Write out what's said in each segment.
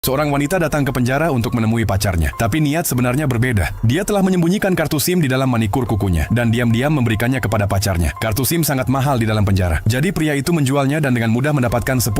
Seorang wanita datang ke penjara untuk menemui pacarnya, tapi niat sebenarnya berbeda. Dia telah menyembunyikan kartu SIM di dalam manikur kukunya dan diam-diam memberikannya kepada pacarnya. Kartu SIM sangat mahal di dalam penjara. Jadi pria itu menjualnya dan dengan mudah mendapatkan $10.000.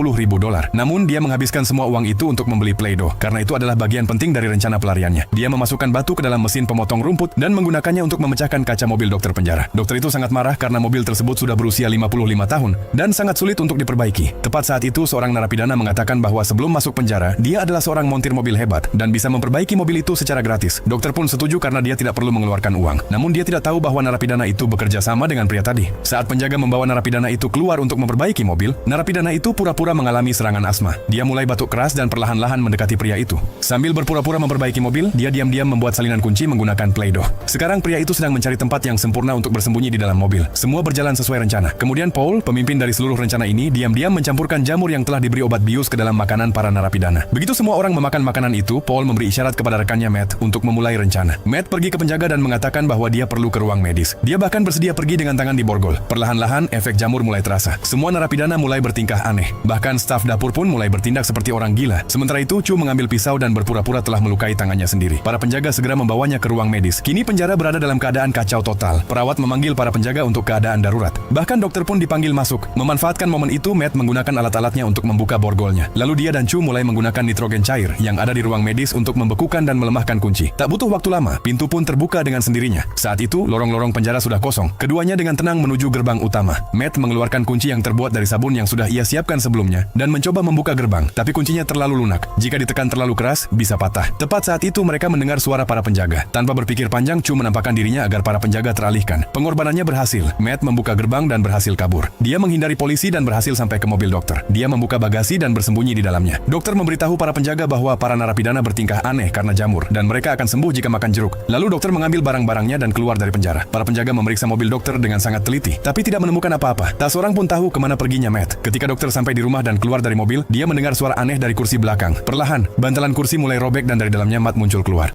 Namun dia menghabiskan semua uang itu untuk membeli Play-Doh, karena itu adalah bagian penting dari rencana pelariannya. Dia memasukkan batu ke dalam mesin pemotong rumput dan menggunakannya untuk memecahkan kaca mobil dokter penjara. Dokter itu sangat marah karena mobil tersebut sudah berusia 55 tahun dan sangat sulit untuk diperbaiki. Tepat saat itu seorang narapidana mengatakan bahwa sebelum masuk penjara, dia adalah seorang montir mobil hebat dan bisa memperbaiki mobil itu secara gratis. Dokter pun setuju karena dia tidak perlu mengeluarkan uang. Namun dia tidak tahu bahwa narapidana itu bekerja sama dengan pria tadi. Saat penjaga membawa narapidana itu keluar untuk memperbaiki mobil, narapidana itu pura-pura mengalami serangan asma. Dia mulai batuk keras dan perlahan-lahan mendekati pria itu. Sambil berpura-pura memperbaiki mobil, dia diam-diam membuat salinan kunci menggunakan Play-Doh. Sekarang pria itu sedang mencari tempat yang sempurna untuk bersembunyi di dalam mobil. Semua berjalan sesuai rencana. Kemudian Paul, pemimpin dari seluruh rencana ini, diam-diam mencampurkan jamur yang telah diberi obat bius ke dalam makanan para narapidana. Begitu semua orang memakan makanan itu, Paul memberi isyarat kepada rekannya Matt untuk memulai rencana. Matt pergi ke penjaga dan mengatakan bahwa dia perlu ke ruang medis. Dia bahkan bersedia pergi dengan tangan diborgol. Perlahan-lahan, efek jamur mulai terasa. Semua narapidana mulai bertingkah aneh. Bahkan staf dapur pun mulai bertindak seperti orang gila. Sementara itu, Chu mengambil pisau dan berpura-pura telah melukai tangannya sendiri. Para penjaga segera membawanya ke ruang medis. Kini penjara berada dalam keadaan kacau total. Perawat memanggil para penjaga untuk keadaan darurat. Bahkan dokter pun dipanggil masuk. Memanfaatkan momen itu, Matt menggunakan alat-alatnya untuk membuka borgolnya. Lalu dia dan Chu mulai menggunakan nitrogen cair yang ada di ruang medis untuk membekukan dan melemahkan kunci. Tak butuh waktu lama, pintu pun terbuka dengan sendirinya. Saat itu, lorong-lorong penjara sudah kosong. Keduanya dengan tenang menuju gerbang utama. Matt mengeluarkan kunci yang terbuat dari sabun yang sudah ia siapkan sebelumnya dan mencoba membuka gerbang, tapi kuncinya terlalu lunak. Jika ditekan terlalu keras, bisa patah. Tepat saat itu mereka mendengar suara para penjaga. Tanpa berpikir panjang, Chu menampakkan dirinya agar para penjaga teralihkan. Pengorbanannya berhasil. Matt membuka gerbang dan berhasil kabur. Dia menghindari polisi dan berhasil sampai ke mobil dokter. Dia membuka bagasi dan bersembunyi di dalamnya. Dokter memberitahu para penjaga bahwa para narapidana bertingkah aneh karena jamur dan mereka akan sembuh jika makan jeruk. Lalu dokter mengambil barang-barangnya dan keluar dari penjara. Para penjaga memeriksa mobil dokter dengan sangat teliti, tapi tidak menemukan apa-apa. Tak seorang pun tahu kemana perginya Matt. Ketika dokter sampai di rumah dan keluar dari mobil, dia mendengar suara aneh dari kursi belakang. Perlahan, bantalan kursi mulai robek dan dari dalamnya Matt muncul keluar.